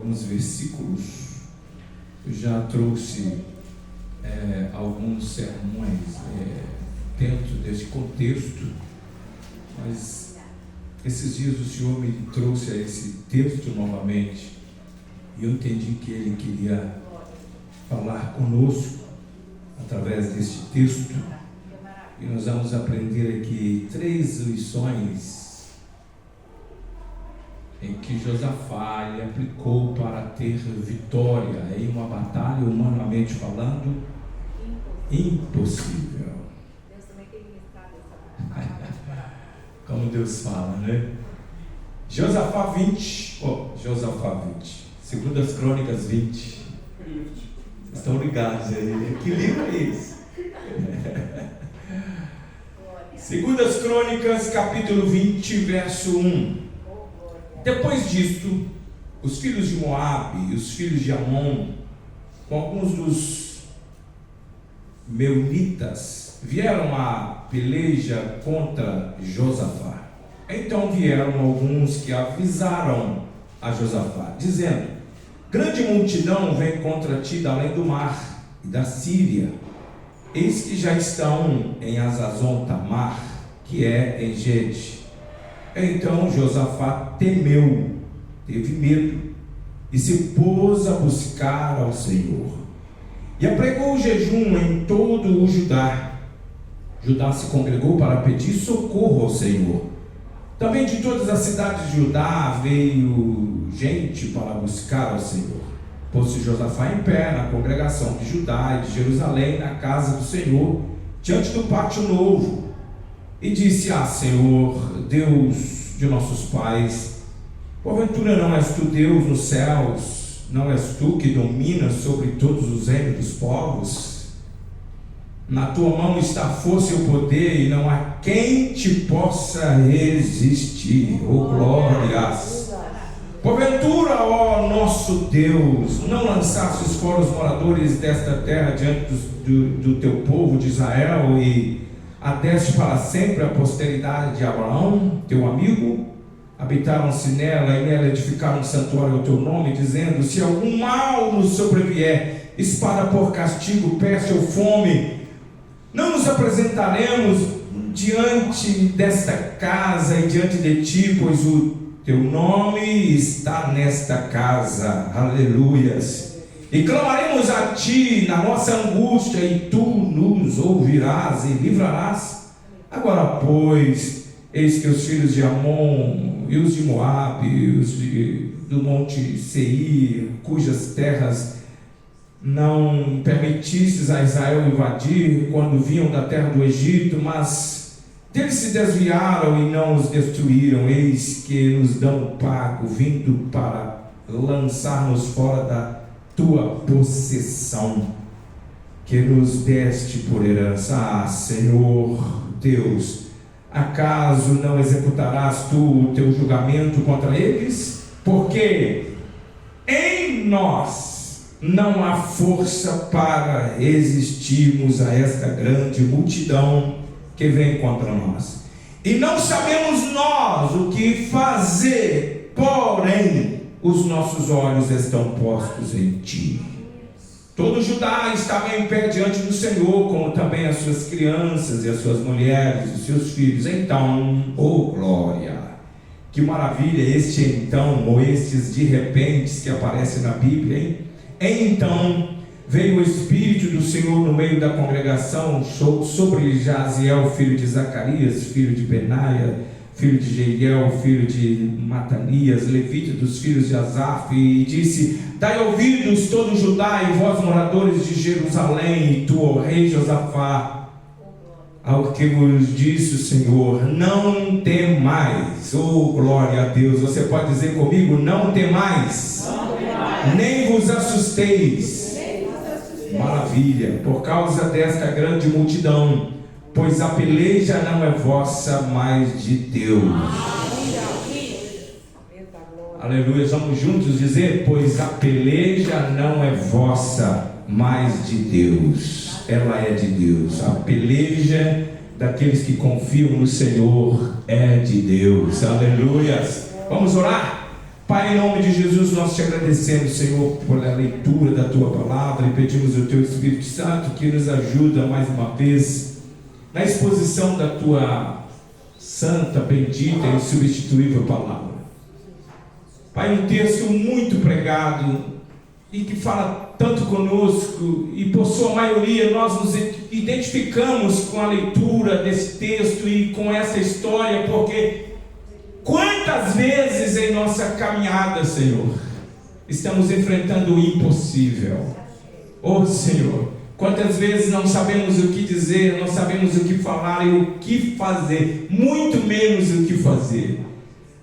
alguns versículos. Eu já trouxe alguns sermões dentro deste contexto, mas esses dias o Senhor me trouxe a esse texto novamente e eu entendi que Ele queria falar conosco através deste texto, e nós vamos aprender aqui 3 lições em que Josafá ele aplicou para ter vitória em uma batalha, humanamente falando, impossível. Deus também tem ministrado essa Como Deus fala, né? Josafá 20, Josafá 20, 2 Crônicas 20. Vocês estão ligados aí? Que livro é esse? 2 Crônicas, capítulo 20, verso 1. Depois disto, os filhos de Moabe e os filhos de Amon, com alguns dos meunitas, vieram à peleja contra Josafá. Então vieram alguns que avisaram a Josafá, dizendo: grande multidão vem contra ti da além do mar e da Síria. Eis que já estão em Azazon Tamar, que é em Gede. Então Josafá temeu, teve medo, e se pôs a buscar ao Senhor. E apregou o jejum em todo o Judá. Judá se congregou para pedir socorro ao Senhor. Também de todas as cidades de Judá veio gente para buscar ao Senhor. Pôs-se Josafá em pé na congregação de Judá e de Jerusalém, na casa do Senhor, diante do pátio novo, e disse: Senhor, Deus de nossos pais, porventura não és tu Deus nos céus? Não és tu que dominas sobre todos os reinos dos povos? Na tua mão está a força e o poder, e não há quem te possa resistir. Glórias! Porventura, ó nosso Deus, não lançastes fora os moradores desta terra diante do teu povo de Israel, e adeste para sempre a posteridade de Abraão, teu amigo? Habitaram-se nela, e nela edificaram um santuário ao teu nome, dizendo: se algum mal nos sobrevier, espada por castigo, peste ou fome, não nos apresentaremos diante desta casa e diante de ti, pois o teu nome está nesta casa. Aleluias! E clamaremos a ti na nossa angústia, e tu nos ouvirás e livrarás. Agora, pois, eis que os filhos de Amon e os de Moabe e os do monte Seir, cujas terras não permitistes a Israel invadir quando vinham da terra do Egito, mas deles se desviaram e não os destruíram, eis que nos dão pago, vindo para lançar-nos fora da tua possessão, que nos deste por herança. Senhor Deus, acaso não executarás tu o teu julgamento contra eles? Porque em nós não há força para resistirmos a esta grande multidão que vem contra nós, e não sabemos nós o que fazer, porém os nossos olhos estão postos em ti. Todo Judá estava em pé diante do Senhor, como também as suas crianças e as suas mulheres, os seus filhos. Então, glória! Que maravilha este então, ou estes de repente que aparecem na Bíblia, hein? Então veio o Espírito do Senhor no meio da congregação sobre Jaziel, filho de Zacarias, filho de Benaia, filho de Jeiel, filho de Matanias, levita dos filhos de Asaf, e disse: dai ouvidos todo Judá e vós moradores de Jerusalém, e tu, ó rei Josafá, ao que vos disse o Senhor: não temais. Glória a Deus! Você pode dizer comigo: não temais, nem vos assusteis. Maravilha! Por causa desta grande multidão, pois a peleja não é vossa, mas de Deus. Aleluia! Vamos juntos dizer: pois a peleja não é vossa, mas de Deus. Ela é de Deus. A peleja daqueles que confiam no Senhor é de Deus. Aleluia! Vamos orar? Pai, em nome de Jesus, nós te agradecemos, Senhor, pela leitura da Tua Palavra e pedimos o Teu Espírito Santo que nos ajuda mais uma vez na exposição da Tua santa, bendita e substituível Palavra. Pai, um texto muito pregado e que fala tanto conosco, e por sua maioria nós nos identificamos com a leitura desse texto e com essa história, porque quantas vezes em nossa caminhada, Senhor, estamos enfrentando o impossível. Oh Senhor, quantas vezes não sabemos o que dizer, não sabemos o que falar e o que fazer, muito menos o que fazer.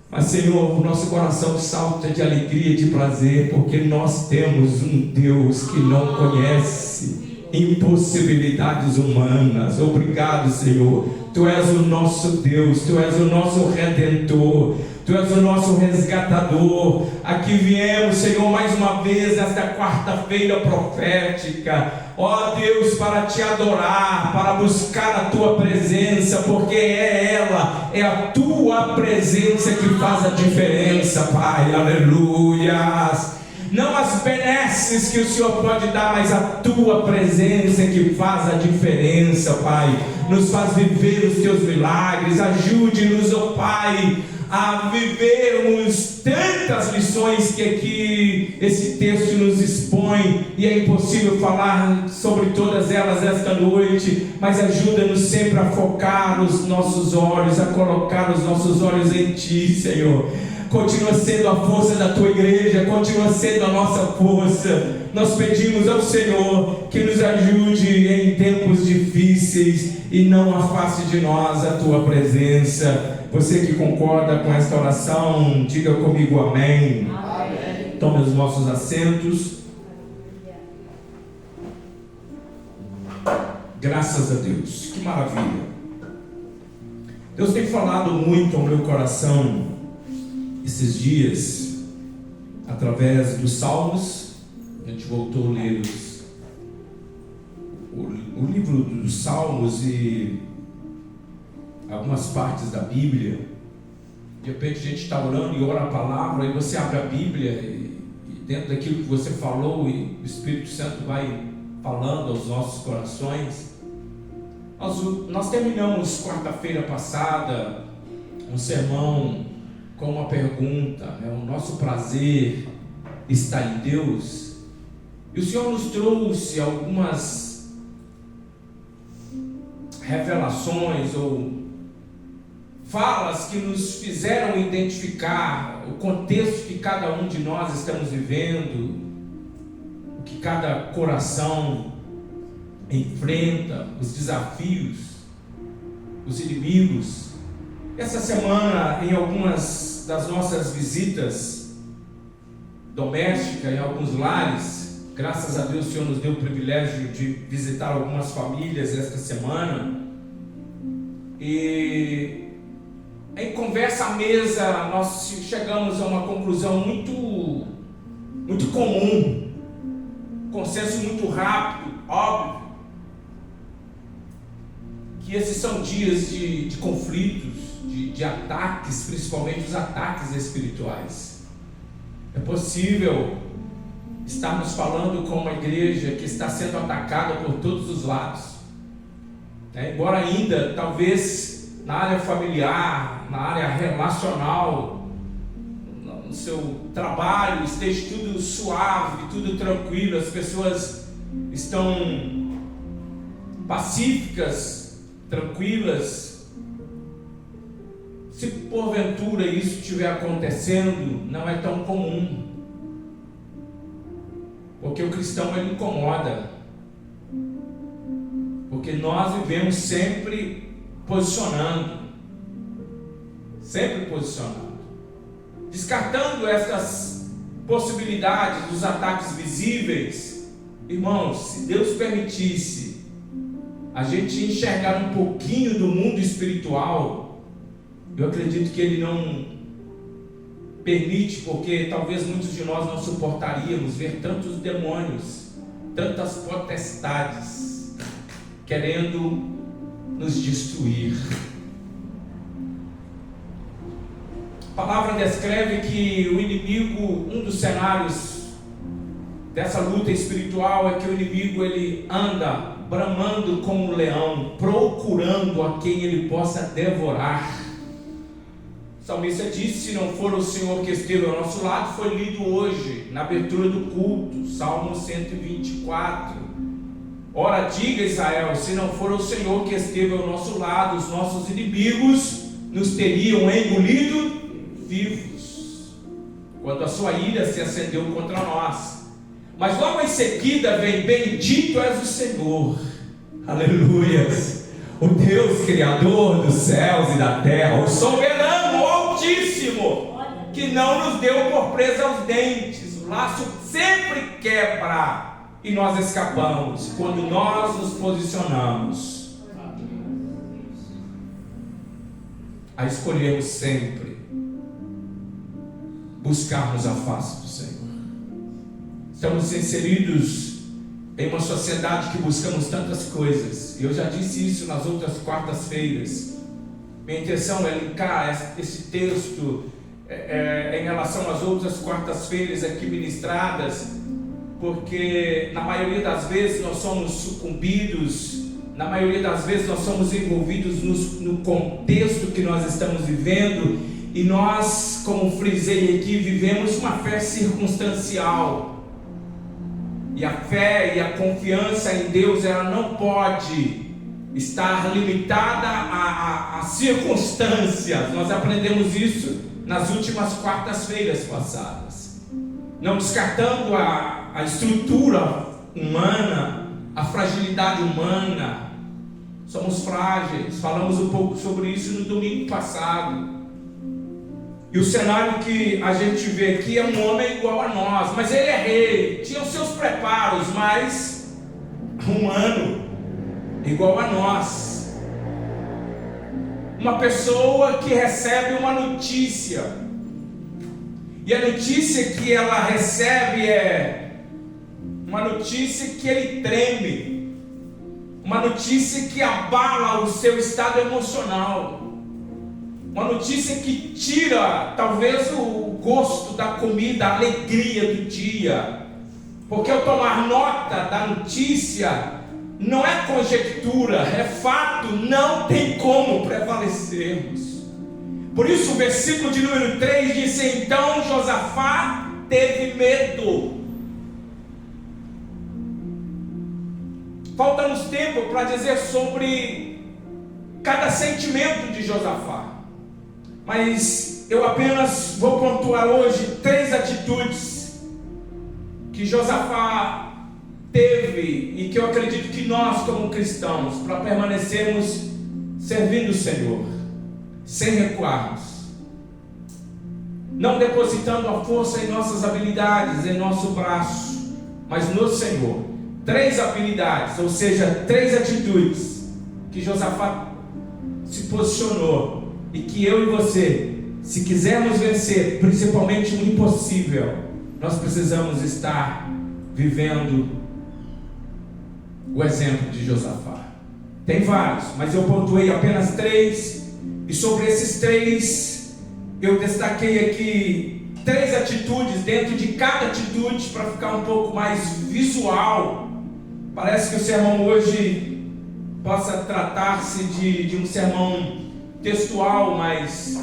Mas, Senhor, o nosso coração salta de alegria e de prazer, porque nós temos um Deus que não conhece impossibilidades humanas. Obrigado, Senhor. Tu és o nosso Deus, Tu és o nosso Redentor, Tu és o nosso resgatador. Aqui viemos, Senhor, mais uma vez nesta quarta-feira profética, ó Deus, para Te adorar, para buscar a Tua presença, porque é a Tua presença que faz a diferença, Pai, aleluias. Não as benesses que o Senhor pode dar, mas a Tua presença que faz a diferença, Pai. Nos faz viver os Teus milagres. Ajude-nos, ó Pai, a vivermos tantas lições que aqui esse texto nos expõe, e é impossível falar sobre todas elas esta noite, mas ajuda-nos sempre a focar os nossos olhos, a colocar os nossos olhos em Ti, Senhor. Continua sendo a força da Tua igreja, continua sendo a nossa força. Nós pedimos ao Senhor que nos ajude em tempos difíceis e não afaste de nós a Tua presença. Você que concorda com esta oração, diga comigo amém. Amém. Tome os nossos assentos. Graças a Deus, que maravilha. Deus tem falado muito ao meu coração esses dias, através dos Salmos. A gente voltou a ler o livro dos Salmos e algumas partes da Bíblia. De repente a gente está orando e ora a palavra, e você abre a Bíblia e dentro daquilo que você falou, e o Espírito Santo vai falando aos nossos corações. Nós terminamos quarta-feira passada um sermão com uma pergunta, né? O nosso prazer está em Deus. E o Senhor nos trouxe algumas revelações ou falas que nos fizeram identificar o contexto que cada um de nós estamos vivendo, o que cada coração enfrenta, os desafios, os inimigos. Essa semana, em algumas das nossas visitas domésticas, em alguns lares, graças a Deus o Senhor nos deu o privilégio de visitar algumas famílias esta semana, e em conversa à mesa nós chegamos a uma conclusão muito comum, consenso muito rápido, óbvio, que esses são dias de conflitos, de ataques, principalmente os ataques espirituais. É possível estarmos falando com uma igreja que está sendo atacada por todos os lados, né? Embora ainda, talvez, na área familiar, na área relacional, no seu trabalho, esteja tudo suave, tudo tranquilo, as pessoas estão pacíficas, tranquilas. Se porventura isso estiver acontecendo, não é tão comum, porque o cristão ele incomoda, porque nós vivemos sempre posicionando, descartando essas possibilidades dos ataques visíveis. Irmãos, se Deus permitisse a gente enxergar um pouquinho do mundo espiritual, eu acredito que Ele não permite, porque talvez muitos de nós não suportaríamos ver tantos demônios, tantas potestades querendo nos destruir. A palavra descreve que o inimigo, um dos cenários dessa luta espiritual, é que o inimigo ele anda bramando como um leão, procurando a quem ele possa devorar. O salmista disse: se não for o Senhor que esteve ao nosso lado, foi lido hoje na abertura do culto, Salmo 124. Ora, diga Israel, se não for o Senhor que esteve ao nosso lado, os nossos inimigos nos teriam engolido vivos, quando a sua ira se acendeu contra nós. Mas logo em seguida vem: bendito és o Senhor, aleluias, o Deus Criador dos céus e da terra, o soberano, o Altíssimo, que não nos deu por presa aos dentes. O laço sempre quebra e nós escapamos quando nós nos posicionamos a escolhermos sempre buscarmos a face do Senhor. Estamos inseridos em uma sociedade que buscamos tantas coisas, e eu já disse isso nas outras quartas-feiras. Minha intenção é linkar esse texto em relação às outras quartas-feiras aqui ministradas, porque na maioria das vezes nós somos sucumbidos, na maioria das vezes nós somos envolvidos no contexto que nós estamos vivendo, e nós, como frisei aqui, vivemos uma fé circunstancial. E a fé e a confiança em Deus, ela não pode estar limitada a circunstâncias. Nós aprendemos isso nas últimas quartas-feiras passadas, não descartando a estrutura humana, a fragilidade humana. Somos frágeis, falamos um pouco sobre isso no domingo passado. E o cenário que a gente vê aqui é um homem igual a nós, mas ele é rei, tinha os seus preparos, mas humano, igual a nós. Uma pessoa que recebe uma notícia, e a notícia que ela recebe é uma notícia que ele treme, uma notícia que abala o seu estado emocional, uma notícia que tira talvez o gosto da comida, a alegria do dia, porque ao tomar nota da notícia, não é conjectura, é fato, não tem como prevalecermos. Por isso o versículo de número 3 diz: então Josafá teve medo. Falta-nos tempo para dizer sobre cada sentimento de Josafá, mas eu apenas vou pontuar hoje 3 atitudes que Josafá teve e que eu acredito que nós, como cristãos, para permanecermos servindo o Senhor, sem recuarmos, não depositando a força em nossas habilidades, em nosso braço, mas no Senhor. 3 habilidades, ou seja, 3 atitudes que Josafá se posicionou, e que eu e você, se quisermos vencer, principalmente o impossível, nós precisamos estar vivendo o exemplo de Josafá. Tem vários, mas eu pontuei apenas 3, e sobre esses 3, eu destaquei aqui 3 atitudes dentro de cada atitude, para ficar um pouco mais visual. Parece que o sermão hoje possa tratar-se de um sermão textual, mas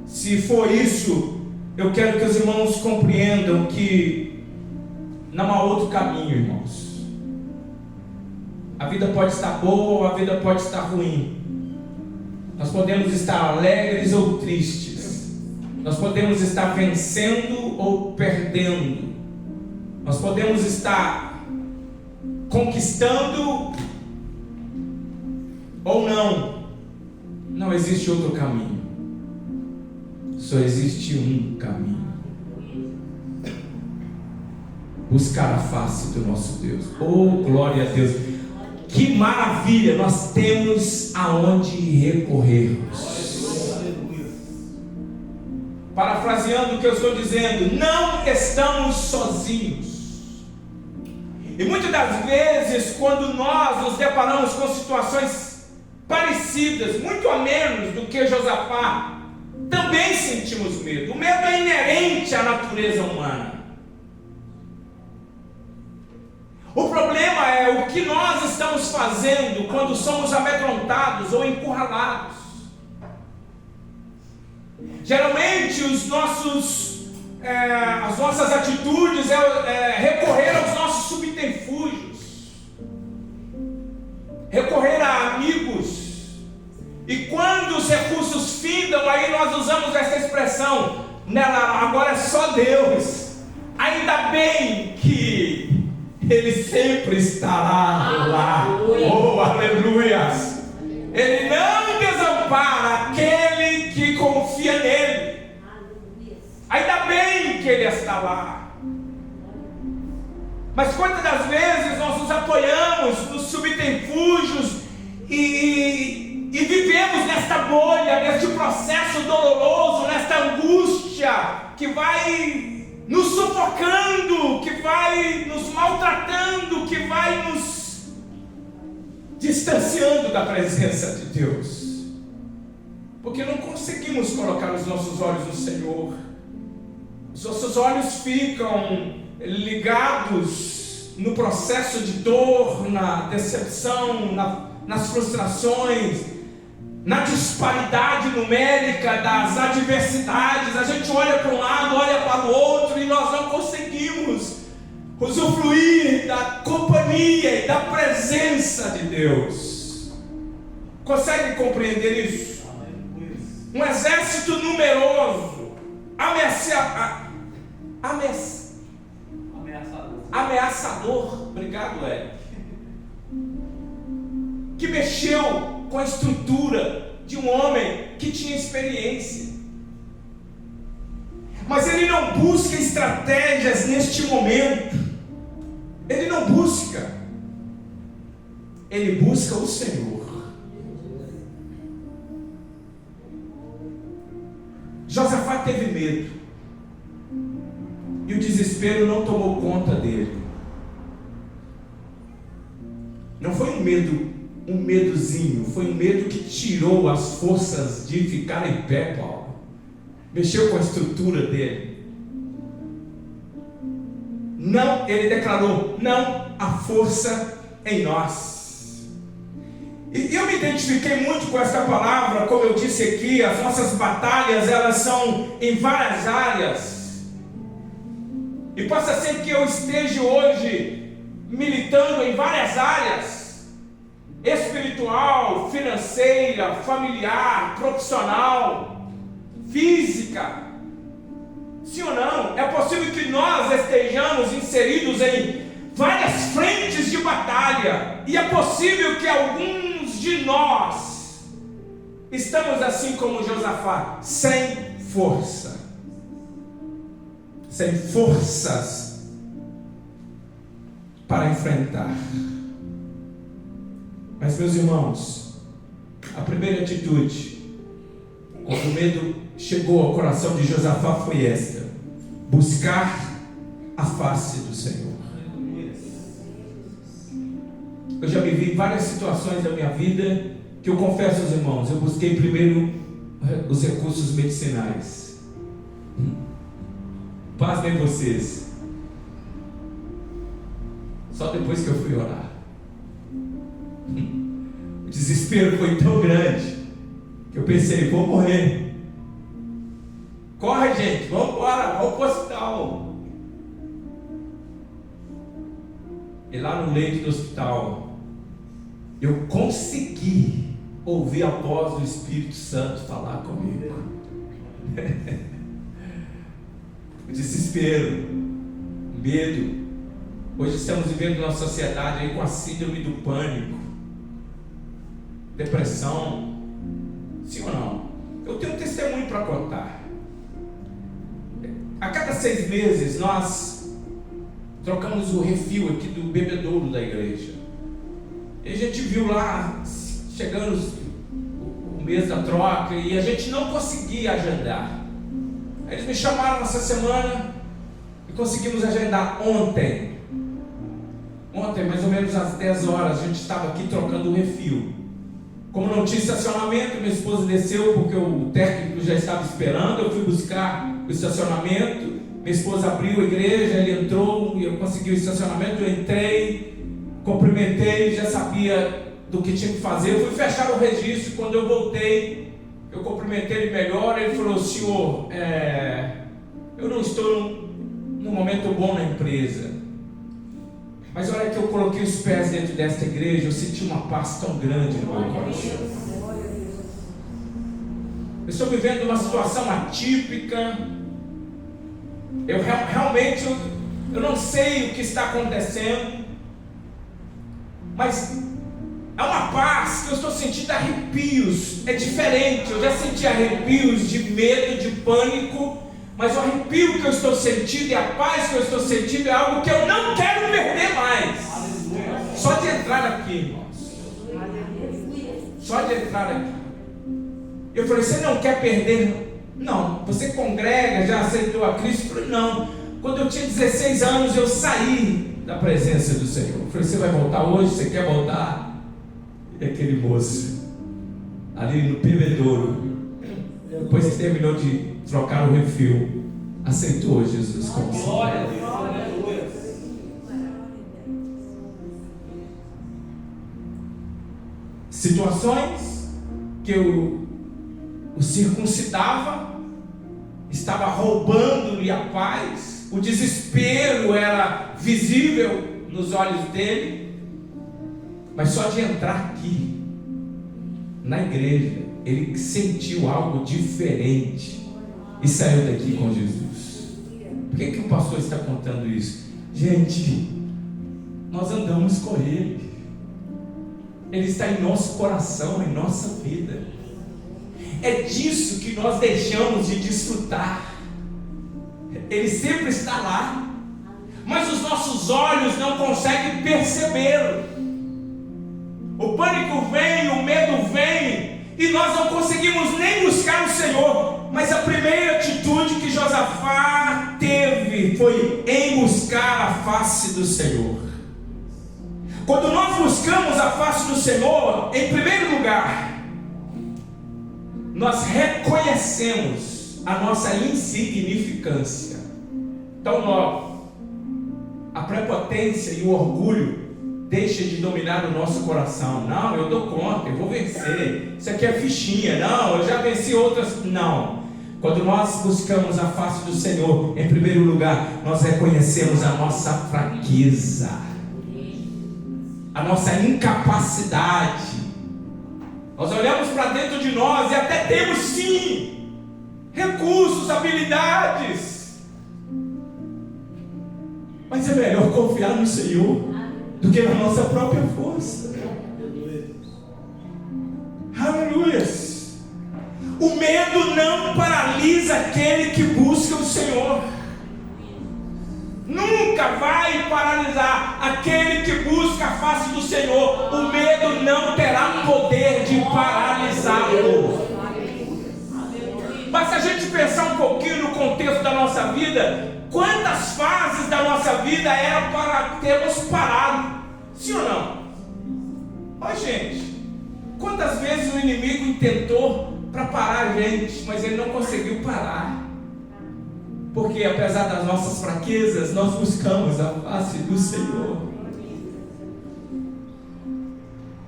se for isso, eu quero que os irmãos compreendam que não há outro caminho, irmãos. A vida pode estar boa ou a vida pode estar ruim. Nós podemos estar alegres ou tristes. Nós podemos estar vencendo ou perdendo. Nós podemos estar conquistando ou não. Não existe outro caminho. Só existe um caminho: buscar a face do nosso Deus. Oh, glória a Deus! Que maravilha! Nós temos aonde recorrermos. Parafraseando o que eu estou dizendo, não estamos sozinhos. E muitas das vezes, quando nós nos deparamos com situações parecidas, muito a menos do que Josafá, também sentimos medo. O medo é inerente à natureza humana. O problema é o que nós estamos fazendo quando somos amedrontados ou encurralados. Geralmente as nossas atitudes é recorrer aos nossos subterfúgios, recorrer a amigos. E quando os recursos findam, aí nós usamos essa expressão, agora é só Deus. Ainda bem que Ele sempre estará lá. Oh, aleluias! Ele não desampara aquele que confia nele. Ainda bem que Ele está lá. Mas quantas das vezes nós nos apoiamos nos subterfúgios e vivemos nesta bolha, neste processo doloroso, nesta angústia que vai nos sufocando, que vai nos maltratando, que vai nos distanciando da presença de Deus, porque não conseguimos colocar os nossos olhos no Senhor. Os nossos olhos ficam ligados no processo de dor, na decepção, nas frustrações, na disparidade numérica das adversidades. A gente olha para um lado, olha para o outro e nós não conseguimos usufruir da companhia e da presença de Deus. Consegue compreender isso? Um exército numeroso, ameaçador, obrigado, Eric, que mexeu com a estrutura de um homem que tinha experiência. Mas ele não busca estratégias neste momento. Ele não busca. Ele busca o Senhor. Josafá teve medo. E o desespero não tomou conta dele. Não foi um medozinho, foi um medo que tirou as forças de ficar em pé, Paulo. Mexeu com a estrutura dele. Não, ele declarou, não há força em nós. E eu me identifiquei muito com essa palavra, como eu disse aqui, as nossas batalhas, elas são em várias áreas. E possa ser que eu esteja hoje militando em várias áreas: espiritual, financeira, familiar, profissional, física. Sim ou não? É possível que nós estejamos inseridos em várias frentes de batalha, e é possível que alguns de nós estamos assim como Josafá, sem força, sem forças para enfrentar. Mas, meus irmãos, a primeira atitude, quando o medo chegou ao coração de Josafá, foi esta: buscar a face do Senhor. Eu já me vi em várias situações da minha vida que eu confesso aos irmãos, eu busquei primeiro os recursos medicinais. Pasmem vocês, só depois que eu fui orar. O desespero foi tão grande que eu pensei, vou morrer. Corre, gente, vamos embora, vamos para o hospital. E lá no leito do hospital, eu consegui ouvir a voz do Espírito Santo falar comigo. O desespero, o medo. Hoje estamos vivendo numa sociedade aí com a síndrome do pânico, depressão. Sim ou não? Eu tenho um testemunho para contar. A cada 6 meses nós trocamos o refil aqui do bebedouro da igreja. E a gente viu lá chegando o mês da troca e a gente não conseguia agendar. Aí eles me chamaram essa semana e conseguimos agendar ontem. Ontem, mais ou menos às 10 horas, a gente estava aqui trocando o refil. Como não tinha estacionamento, minha esposa desceu porque o técnico já estava esperando. Eu fui buscar o estacionamento. Minha esposa abriu a igreja, ele entrou e eu consegui o estacionamento. Eu entrei, cumprimentei, já sabia do que tinha que fazer. Eu fui fechar o registro. Quando eu voltei, eu cumprimentei ele melhor. Ele falou: senhor, eu não estou num momento bom na empresa, mas a hora que eu coloquei os pés dentro desta igreja, eu senti uma paz tão grande no meu coração. Eu estou vivendo uma situação atípica. Eu realmente não sei o que está acontecendo, mas é uma paz que eu estou sentindo arrepios. É diferente. Eu já senti arrepios de medo, de pânico, mas o arrepio que eu estou sentindo e a paz que eu estou sentindo é algo que eu não quero perder mais. Só de entrar aqui, irmãos. Só de entrar aqui. Eu falei: você não quer perder? Não. Você congrega, já aceitou a Cristo? Eu falei: não. Quando eu tinha 16 anos, eu saí da presença do Senhor. Eu falei: você vai voltar hoje? Você quer voltar? E aquele moço, ali no bebedouro, depois que terminou de trocar o refil, aceitou Jesus como Senhor. Glória a Deus. Situações que eu o circuncidava, estava roubando-lhe a paz, o desespero era visível nos olhos dele, mas só de entrar aqui na igreja, ele sentiu algo diferente e saiu daqui com Jesus. Por que o pastor está contando isso? Gente, nós andamos com ele. Ele está em nosso coração, em nossa vida. É disso que nós deixamos de desfrutar. Ele sempre está lá, mas os nossos olhos não conseguem percebê-lo. O pânico vem, o medo vem, e nós não conseguimos nem buscar o Senhor. Mas a primeira atitude que Josafá teve foi em buscar a face do Senhor. Quando nós buscamos a face do Senhor, em primeiro lugar, nós reconhecemos a nossa insignificância. Então, a prepotência e o orgulho deixa de dominar o nosso coração. Não, eu dou conta, eu vou vencer. Isso aqui é fichinha. Não, eu já venci outras. Não. Quando nós buscamos a face do Senhor, em primeiro lugar, nós reconhecemos a nossa fraqueza, a nossa incapacidade. Nós olhamos para dentro de nós e até temos sim recursos, habilidades, mas é melhor confiar no Senhor do que na nossa própria força. Aleluias. O medo não paralisa aquele que busca o Senhor. Nunca vai paralisar aquele que busca a face do Senhor. O medo não terá poder de paralisá-lo. Basta a gente pensar um pouquinho no contexto da nossa vida. Quantas fases da nossa vida eram para termos parado? Sim ou não? Ó, gente, quantas vezes o inimigo tentou para parar a gente, mas ele não conseguiu parar. Porque apesar das nossas fraquezas, nós buscamos a face do Senhor.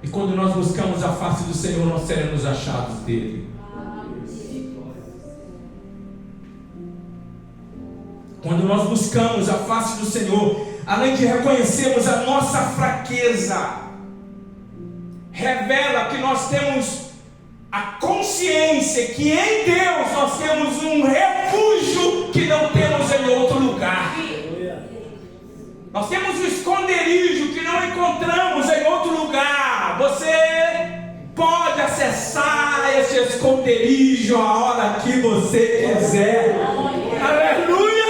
E quando nós buscamos a face do Senhor, nós seremos achados dele. Quando nós buscamos a face do Senhor, além de reconhecermos a nossa fraqueza, revela que nós temos a consciência que em Deus nós temos um refúgio que não temos em outro lugar. Nós temos um esconderijo que não encontramos em outro lugar. Você pode acessar esse esconderijo a hora que você quiser. Aleluia!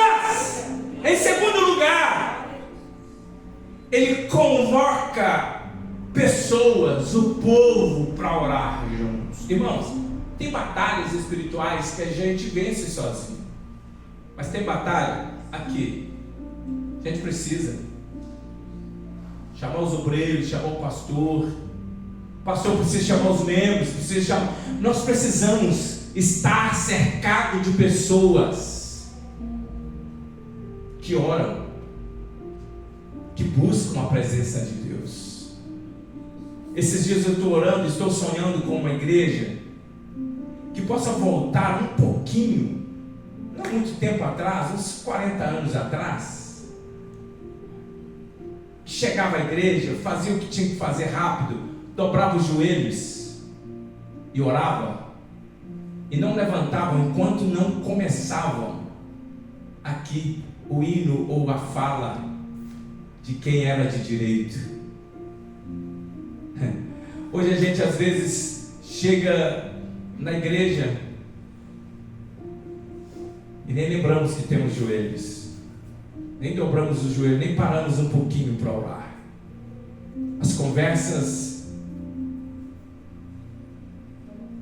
Em segundo lugar, ele convoca pessoas, o povo, para orar juntos. Irmãos, tem batalhas espirituais que a gente vence sozinho, mas tem batalha aqui a gente precisa chamar os obreiros, chamar o pastor, pastor precisa chamar os membros, nós precisamos estar cercado de pessoas que oram, que buscam a presença de Deus. Esses dias eu estou orando, estou sonhando com uma igreja que possa voltar um pouquinho, não muito tempo atrás, uns 40 anos atrás, que chegava à igreja, fazia o que tinha que fazer rápido, dobrava os joelhos e orava, e não levantavam enquanto não começavam aqui o hino ou a fala de quem era de direito. Hoje a gente às vezes chega na igreja e nem lembramos que temos joelhos, nem dobramos os joelhos, nem paramos um pouquinho para orar. As conversas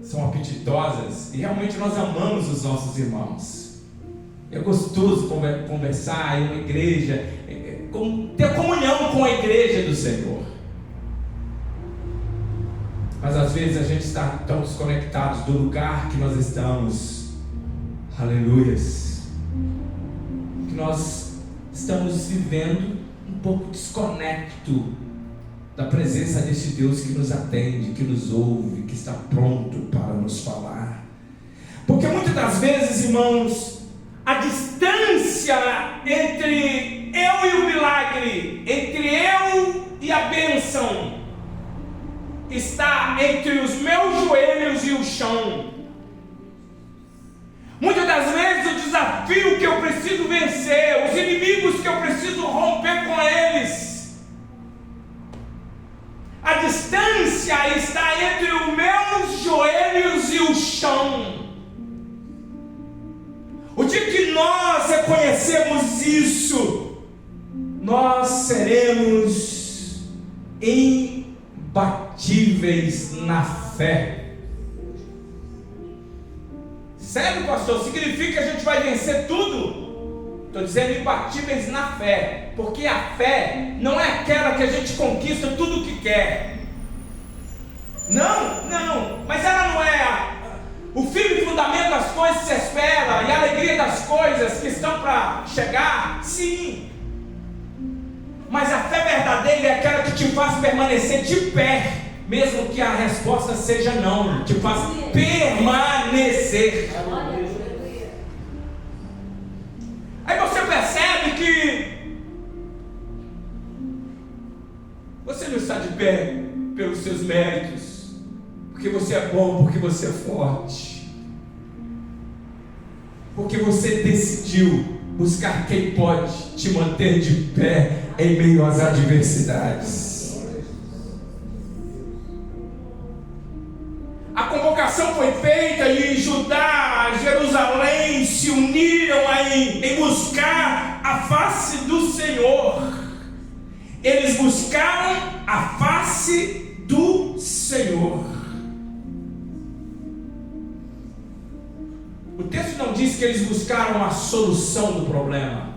são apetitosas e realmente nós amamos os nossos irmãos. É gostoso conversar em uma igreja, ter comunhão com a igreja do Senhor. Mas às vezes a gente está tão desconectados do lugar que nós estamos. Aleluias. Que nós estamos vivendo um pouco desconecto da presença deste Deus que nos atende, que nos ouve, que está pronto para nos falar. Porque muitas das vezes, irmãos, a distância entre eu e o milagre, entre eu e a bênção, está entre os meus joelhos e o chão. Muitas das vezes o desafio que eu preciso vencer, os inimigos que eu preciso romper com eles, a distância está entre os meus joelhos e o chão. O dia que nós reconhecemos isso, nós seremos imbatíveis na fé. Sério, pastor? Significa que a gente vai vencer tudo? Estou dizendo imbatíveis na fé, porque a fé não é aquela que a gente conquista tudo o que quer. Não, mas ela não é o firme fundamento das coisas que se espera e a alegria das coisas que estão para chegar. Sim, mas a fé verdadeira é aquela que te faz permanecer de pé, mesmo que a resposta seja não, te faz permanecer. Aí você percebe que você não está de pé pelos seus méritos, porque você é bom, porque você é forte, porque você decidiu buscar quem pode te manter de pé em meio às adversidades. A convocação foi feita e Judá, Jerusalém se uniram em buscar a face do Senhor. Eles buscaram a face do Senhor. O texto não diz que eles buscaram a solução do problema.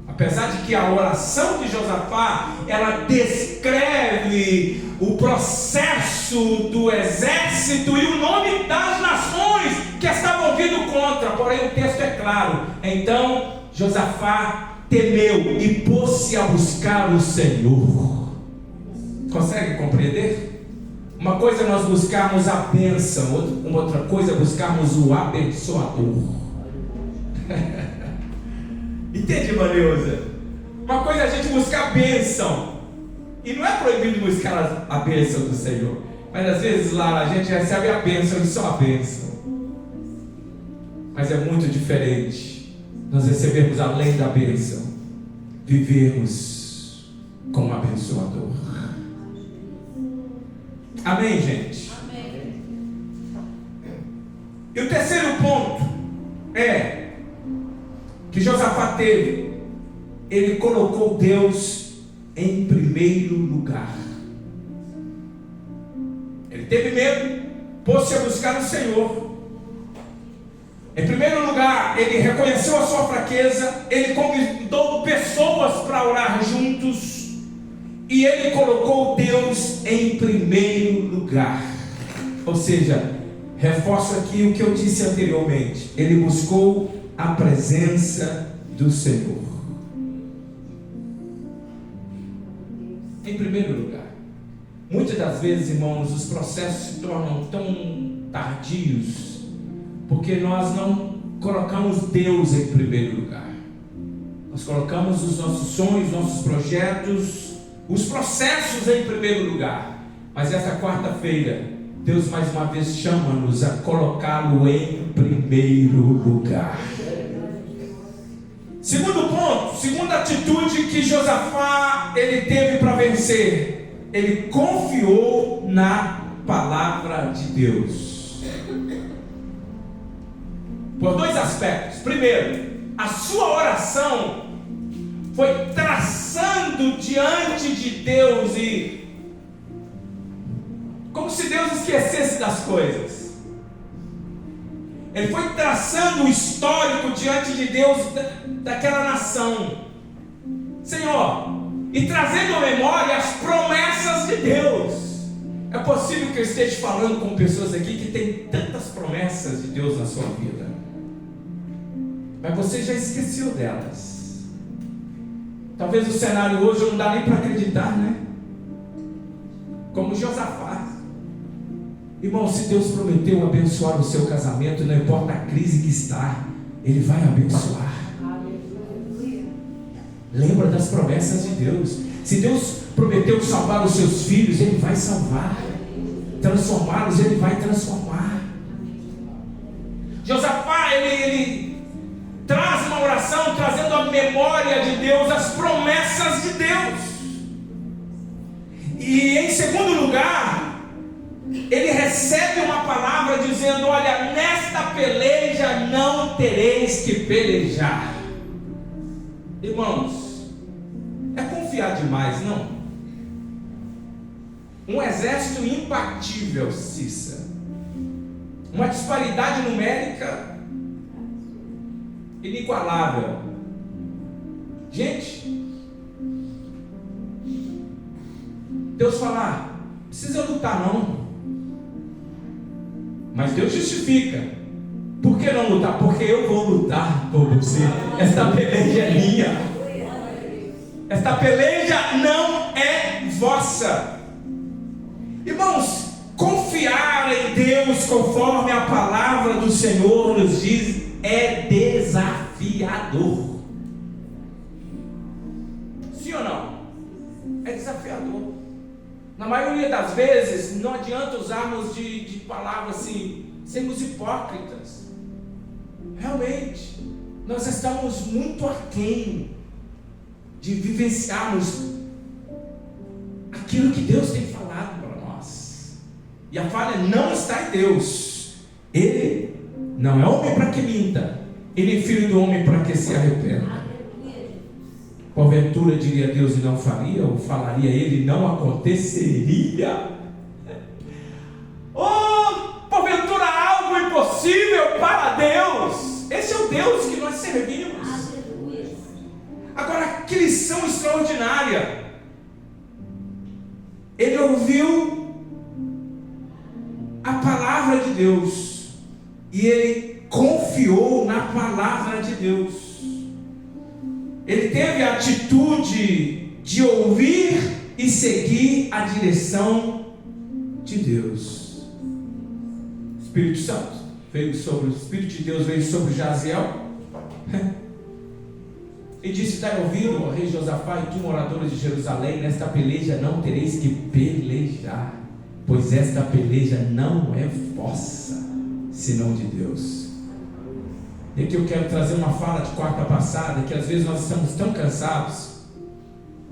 Apesar de que a oração de Josafá, ela descreve o processo do exército e o nome das nações que estavam vindo contra, porém o texto é claro. Então Josafá temeu e pôs-se a buscar o Senhor. Consegue compreender? Uma coisa é nós buscarmos a bênção, uma outra coisa é buscarmos o abençoador. Entende, Maneusa? Uma coisa é a gente buscar a bênção, e não é proibido buscar a bênção do Senhor, mas às vezes lá a gente recebe a bênção e só a bênção. Mas é muito diferente nós recebermos além da bênção, vivermos como abençoador. Amém, gente? Amém. E o terceiro ponto é que Josafá teve, ele colocou Deus em primeiro lugar. Ele teve medo, pôs-se a buscar o Senhor. Em primeiro lugar, ele reconheceu a sua fraqueza, ele convidou pessoas para orar juntos, e ele colocou Deus em primeiro lugar. Ou seja, reforço aqui o que eu disse anteriormente. Ele buscou a presença do Senhor. Em primeiro lugar. Muitas das vezes, irmãos, os processos se tornam tão tardios porque nós não colocamos Deus em primeiro lugar. Nós colocamos os nossos sonhos, nossos projetos, os processos em primeiro lugar. Mas essa quarta-feira, Deus mais uma vez chama-nos a colocá-lo em primeiro lugar. Segundo ponto, segunda atitude que Josafá ele teve para vencer, ele confiou na palavra de Deus. Por dois aspectos. Primeiro, a sua oração foi traçando diante de Deus e como se Deus esquecesse das coisas. Ele foi traçando o histórico diante de Deus daquela nação, Senhor, e trazendo à memória as promessas de Deus. É possível que eu esteja falando com pessoas aqui que têm tantas promessas de Deus na sua vida, mas você já esqueceu delas. Talvez o cenário hoje não dá nem para acreditar, né? Como Josafá. Irmão, se Deus prometeu abençoar o seu casamento, não importa a crise que está, Ele vai abençoar. Lembra das promessas de Deus. Se Deus prometeu salvar os seus filhos, Ele vai salvar. Transformá-los, Ele vai transformar. Josafá, ele traz uma oração, trazendo à memória de Deus as promessas de Deus. E em segundo lugar, ele recebe uma palavra dizendo: olha, nesta peleja não tereis que pelejar. Irmãos, é confiar demais, não? Um exército imbatível, Cissa, uma disparidade numérica inigualável. Gente, Deus fala: precisa lutar não. Mas Deus justifica. Por que não lutar? Porque eu vou lutar por você. Esta peleja é minha. Esta peleja não é vossa. Irmãos, confiar em Deus conforme a palavra do Senhor nos diz é desafiador. Sim ou não? É desafiador. Na maioria das vezes, não adianta usarmos de palavras assim, sermos hipócritas. Realmente, nós estamos muito aquém de vivenciarmos aquilo que Deus tem falado para nós. E a falha não está em Deus. Ele não é homem para que minta, ele é filho do homem para que se arrependa. Porventura diria Deus e não faria, ou falaria ele e não aconteceria? Ou porventura algo impossível para Deus? Esse é o Deus que nós servimos. Agora, que lição extraordinária! Ele ouviu a palavra de Deus e ele confiou na palavra de Deus. Ele teve a atitude de ouvir e seguir a direção de Deus. O Espírito Santo veio sobre o Espírito de Deus veio sobre Jaziel e disse: dai ouvido, ó rei Josafá, e tu, moradores de Jerusalém, nesta peleja não tereis que pelejar, pois esta peleja não é vossa, senão de Deus. E aqui eu quero trazer uma fala de quarta passada, que às vezes nós estamos tão cansados,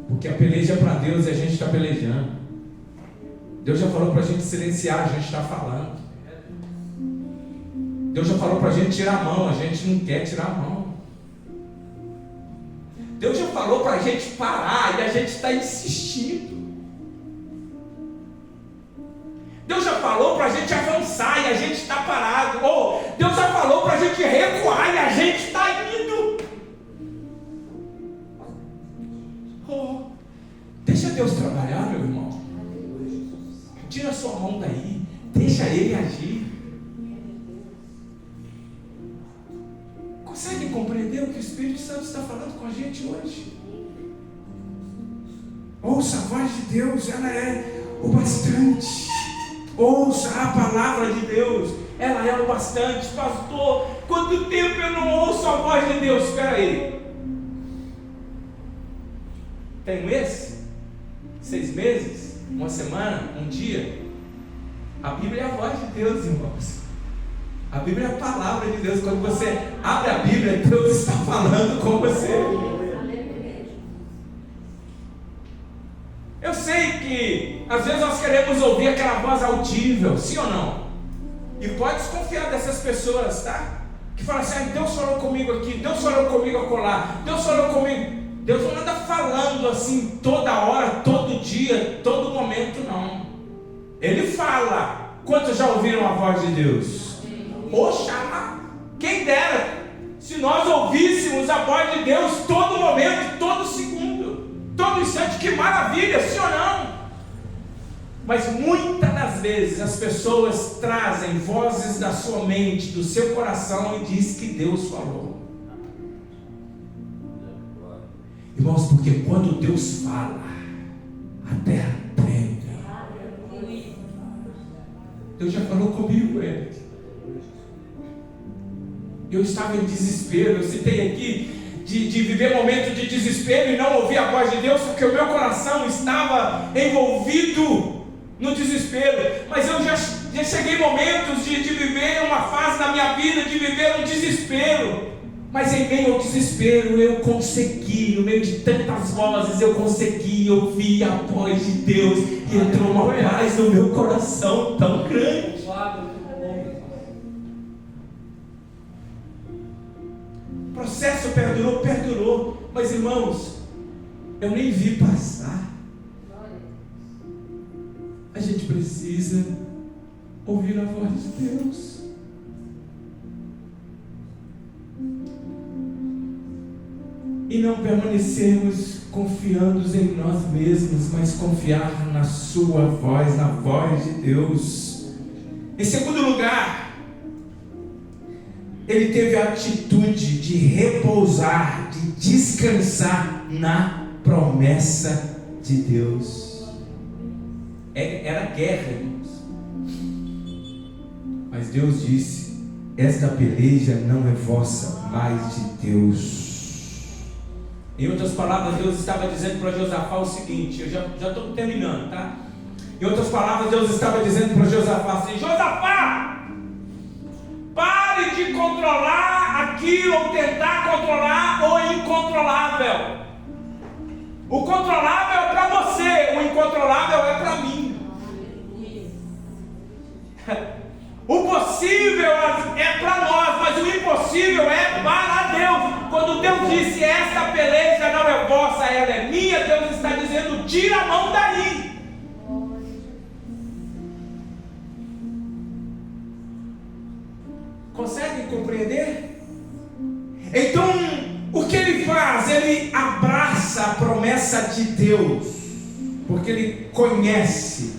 porque a peleja é para Deus e a gente está pelejando. Deus já falou para a gente silenciar, a gente está falando. Deus já falou para a gente tirar a mão, a gente não quer tirar a mão. Deus já falou para a gente parar e a gente está insistindo. Deus já falou para a gente avançar e a gente está parado. Ou Deus já falou para a gente recuar e a gente está indo. Deixa Deus trabalhar, meu irmão. sua mão daí, deixa ele agir. Consegue compreender o que o Espírito Santo está falando com a gente hoje? Ouça a voz de Deus, ela é o bastante. Ouça a palavra de Deus, ela é o bastante. Pastor, quanto tempo eu não ouço a voz de Deus? Espera aí, tem um mês? 6 meses? Uma semana? Um dia? A Bíblia é a voz de Deus, irmãos. A Bíblia é a palavra de Deus. Quando você abre a Bíblia, Deus está falando com você. Eu sei que às vezes nós queremos ouvir aquela voz audível, sim ou não? E pode desconfiar dessas pessoas, tá? Que falam assim, Deus falou comigo aqui, Deus falou comigo acolá, Deus falou comigo. Deus não anda falando assim toda hora, todo dia, todo momento, não. Ele fala. Quantos já ouviram a voz de Deus? Oxalá, quem dera, se nós ouvíssemos a voz de Deus todo momento, todo segundo, todo instante, que maravilha, sim ou não? Mas muitas das vezes as pessoas trazem vozes da sua mente, do seu coração e diz que Deus falou. Irmãos, porque quando Deus fala, a terra treme. Deus já falou comigo, Eric. Eu estava em desespero. Eu citei aqui de viver momentos de desespero e não ouvir a voz de Deus, porque o meu coração estava envolvido no desespero. Mas eu já cheguei momentos de viver uma fase na minha vida, de viver um desespero. Mas em meio ao desespero eu consegui, no meio de tantas vozes, eu consegui ouvir a voz de Deus. E entrou uma paz no meu coração tão grande. O processo perdurou. Mas irmãos, eu nem vi passar. A gente precisa ouvir a voz de Deus. E não permanecermos confiando em nós mesmos, mas confiar na sua voz, na voz de Deus. Em segundo lugar, ele teve a atitude de repousar, de descansar na promessa de Deus. Era guerra, irmãos. Mas Deus disse: esta peleja não é vossa, mas de Deus. Em outras palavras, Deus estava dizendo para Josafá o seguinte, eu já estou terminando, tá? Em outras palavras, Deus estava dizendo para Josafá assim: Josafá, pare de controlar aquilo, ou tentar controlar o incontrolável. O controlável é para você, o incontrolável é para mim. O possível é para nós, mas o impossível é para Deus. Quando Deus disse: esta peleja não é vossa, ela é minha, Deus está dizendo: tira a mão daí. Conseguem compreender? Então, o que ele faz? Ele abraça a promessa de Deus, porque ele conhece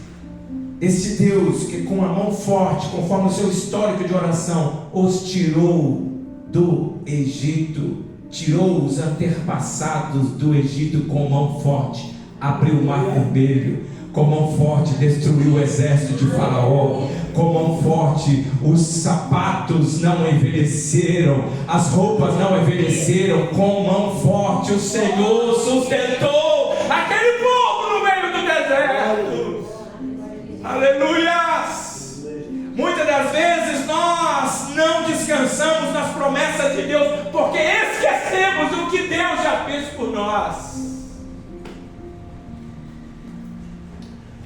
este Deus que com a mão forte, conforme o seu histórico de oração, os tirou do Egito, tirou os antepassados do Egito com mão forte, abriu o mar vermelho, com mão forte destruiu o exército de Faraó, com mão forte os sapatos não envelheceram, as roupas não envelheceram, com mão forte o Senhor sustentou aquele povo no meio do deserto. Aleluias! Muitas das vezes nós não descansamos nas promessas de Deus, porque esquecemos o que Deus já fez por nós.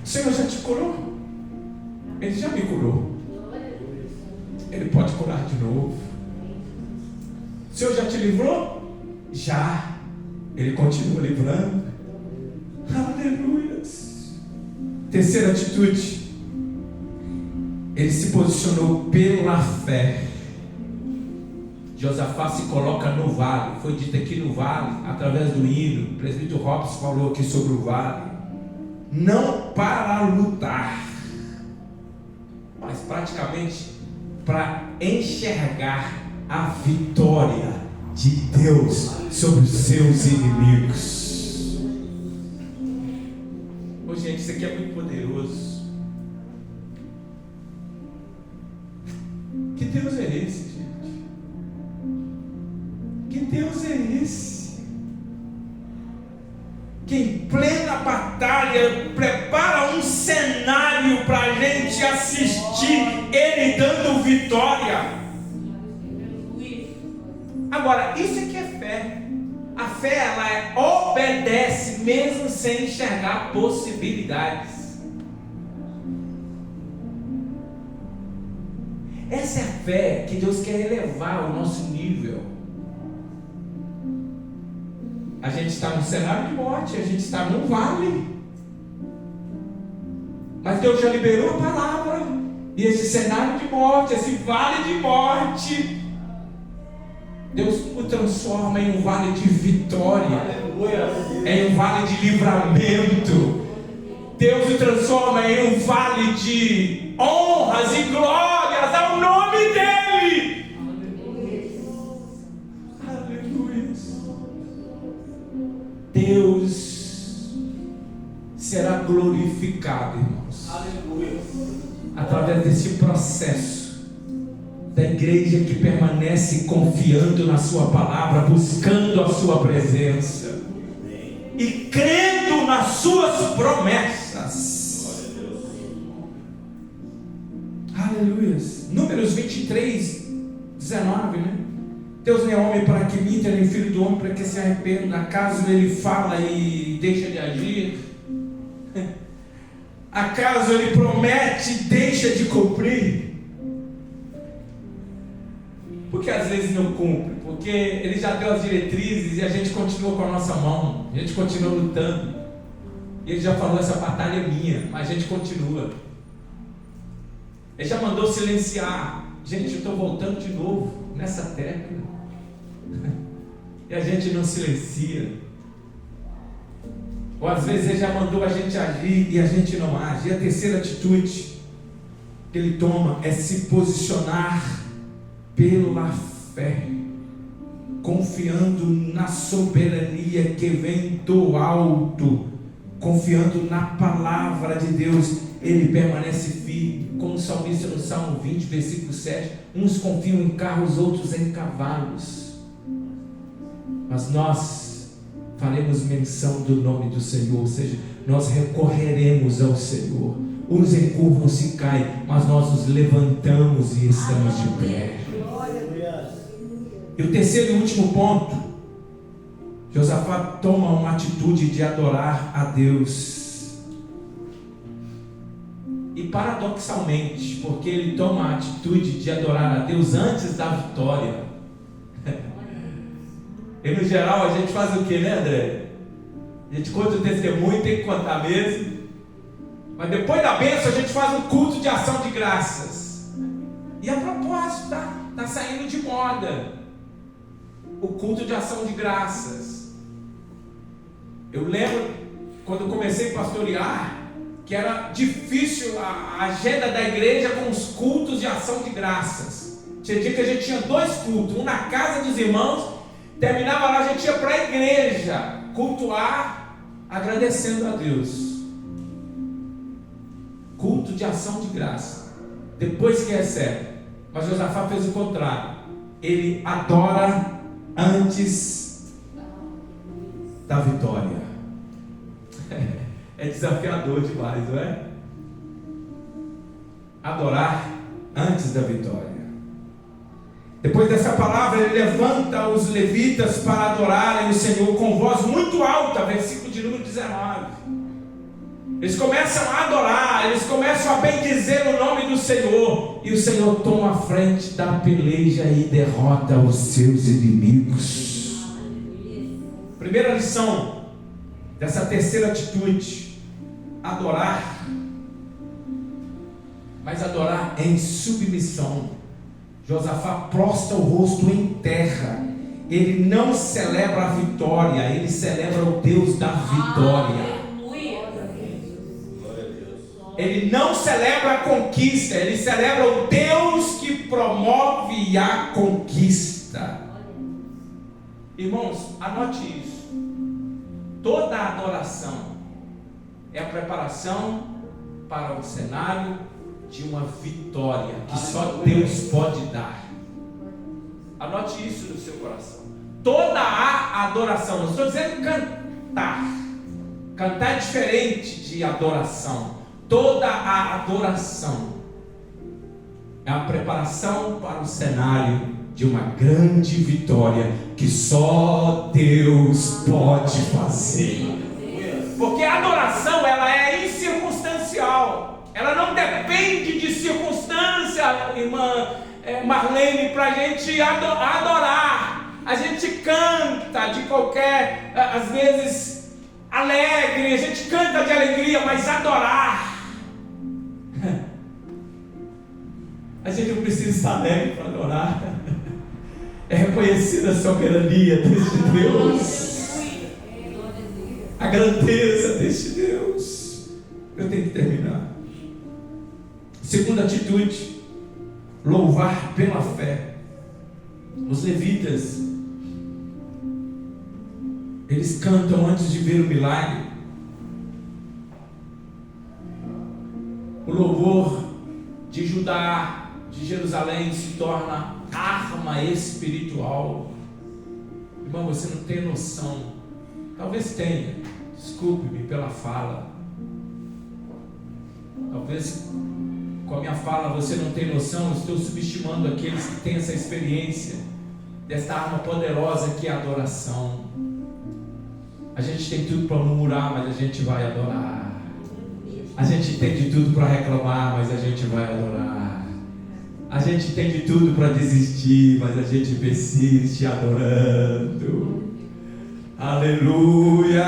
O Senhor já te curou? Ele já me curou. Ele pode curar de novo. O Senhor já te livrou? Já. Ele continua livrando. Aleluias! Terceira atitude, ele se posicionou pela fé. Josafá se coloca no vale. Foi dito aqui no vale, através do hino. O presbítero Robson falou aqui sobre o vale. Não para lutar, praticamente para enxergar a vitória de Deus sobre os seus inimigos. Ô gente, isso aqui é muito poderoso. Que Deus é esse, gente? Que Deus é esse? Que em plena batalha prepara um cenário para a gente assistir Ele dando vitória. Agora, isso aqui é fé. A fé, ela obedece mesmo sem enxergar possibilidades. Essa é a fé que Deus quer elevar ao nosso nível. A gente está num cenário de morte, a gente está num vale. Mas Deus já liberou a palavra. E esse cenário de morte, esse vale de morte, Deus o transforma em um vale de vitória, em um vale de livramento. Deus o transforma em um vale de honras e glórias ao nome dEle. Aleluia. Deus será glorificado, irmãos, através desse processo da igreja que permanece confiando na sua palavra, buscando a sua presença e crendo nas suas promessas. Aleluia. Números 23, 19, né? Deus não é homem para que minta, nem filho do homem para que se arrependa. Acaso ele fala e deixa de agir? Acaso ele promete e deixa de cumprir? Porque às vezes não cumpre, porque ele já deu as diretrizes e a gente continua com a nossa mão, a gente continua lutando. E ele já falou: essa batalha é minha, mas a gente continua. Ele já mandou silenciar. Gente, eu estou voltando de novo nessa tecla. E a gente não silencia. Ou às vezes ele já mandou a gente agir e a gente não age. E a terceira atitude que ele toma é se posicionar pela fé, confiando na soberania que vem do alto, confiando na palavra de Deus. Ele permanece firme, como o salmista no Salmo 20, versículo 7. Uns confiam em carros, outros em cavalos, mas nós faremos menção do nome do Senhor, ou seja, nós recorreremos ao Senhor. Uns encurvam-se e caem, mas nós nos levantamos e estamos de pé. E o terceiro e último ponto, Josafá toma uma atitude de adorar a Deus. E paradoxalmente, porque ele toma a atitude de adorar a Deus antes da vitória. E no geral a gente faz o que, né, André? A gente conta o testemunho, tem que contar mesmo. Mas depois da bênção a gente faz um culto de ação de graças. E a propósito, está saindo de moda o culto de ação de graças. Eu lembro quando eu comecei a pastorear, que era difícil a agenda da igreja com os cultos de ação de graças. Tinha dia que a gente tinha 2 cultos, um na casa dos irmãos, terminava lá, a gente ia para a igreja cultuar, agradecendo a Deus. Culto de ação de graça, depois que recebe. Mas Josafá fez o contrário. Ele adora antes da vitória. É desafiador demais, não é? Adorar antes da vitória. Depois dessa palavra, ele levanta os levitas para adorarem o Senhor com voz muito alta, versículo de número 19. Eles começam a adorar, eles começam a bendizer o nome do Senhor, e o Senhor toma a frente da peleja e derrota os seus inimigos. Primeira lição dessa terceira atitude: adorar, mas adorar em submissão. Josafá prostra o rosto em terra. Ele não celebra a vitória, ele celebra o Deus da vitória. Ele não celebra a conquista, ele celebra o Deus que promove a conquista. Irmãos, anote isso. Toda adoração é a preparação para o cenário de uma vitória que só Deus pode dar. Anote isso no seu coração. Toda a adoração, não estou dizendo cantar. Cantar é diferente de adoração. Toda a adoração é a preparação para o cenário de uma grande vitória que só Deus pode fazer. Porque a adoração, ela é incircunstancial. Ela não depende de circunstância, irmã Marlene, para a gente adorar. A gente canta de qualquer, às vezes, alegre, a gente canta de alegria, mas adorar, a gente não precisa estar alegre para adorar. É reconhecida a soberania deste Deus, a grandeza deste Deus. Eu tenho que terminar. Segunda atitude: louvar pela fé. Os levitas, eles cantam antes de ver o milagre. O louvor de Judá, de Jerusalém, se torna arma espiritual. Irmão, você não tem noção. Talvez tenha, desculpe-me pela fala. Talvez com a minha fala você não tem noção. Eu estou subestimando aqueles que têm essa experiência desta arma poderosa que é a adoração. A gente tem tudo para murmurar, mas a gente vai adorar. A gente tem de tudo para reclamar, mas a gente vai adorar. A gente tem de tudo para desistir, mas a gente persiste adorando. Aleluia!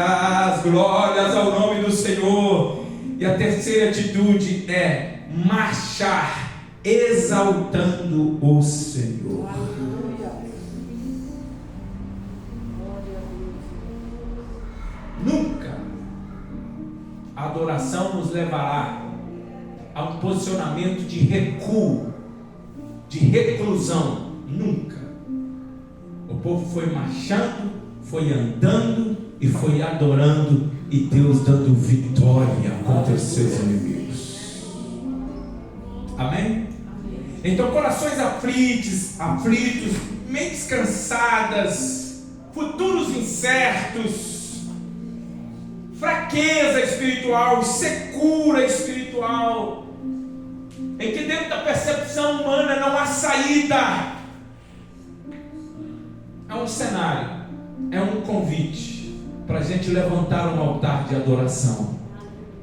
Glórias ao nome do Senhor. E a terceira atitude é marchar exaltando o Senhor. Nunca a adoração nos levará a um posicionamento de recuo, de reclusão. Nunca. O povo foi marchando, foi andando e foi adorando, e Deus dando vitória contra os seus inimigos. Amém? Então, corações aflitos, mentes cansadas, futuros incertos, fraqueza espiritual, secura espiritual, em que dentro da percepção humana não há saída. É um cenário, é um convite para a gente levantar um altar de adoração.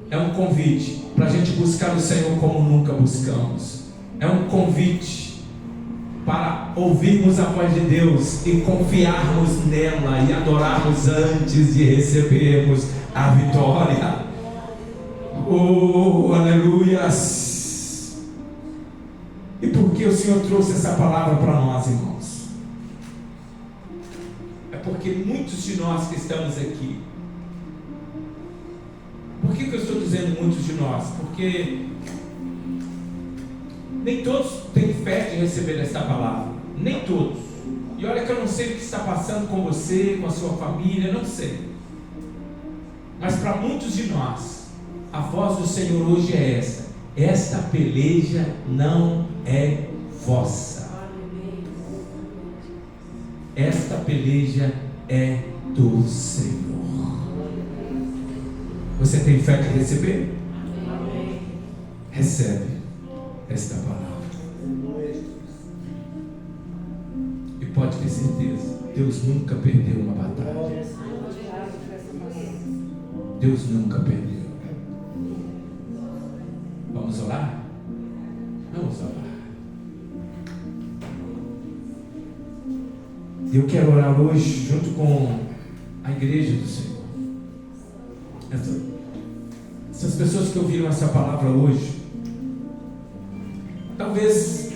É um convite para a gente buscar o Senhor como nunca buscamos. É um convite para ouvirmos a voz de Deus e confiarmos nela e adorarmos antes de recebermos a vitória. Oh, aleluias! E por que o Senhor trouxe essa palavra para nós, irmãos? É porque muitos de nós que estamos aqui. Por que eu estou dizendo muitos de nós? Porque nem todos têm fé de receber esta palavra. Nem todos. E olha que eu não sei o que está passando com você, com a sua família, não sei. Mas para muitos de nós, a voz do Senhor hoje é essa: esta peleja não é vossa. Esta peleja é do Senhor. Você tem fé de receber? Recebe esta palavra. E pode ter certeza, Deus nunca perdeu uma batalha. Deus nunca perdeu. Vamos orar? Vamos orar. Eu quero orar hoje junto com a igreja do Senhor. Essas pessoas que ouviram essa palavra hoje, talvez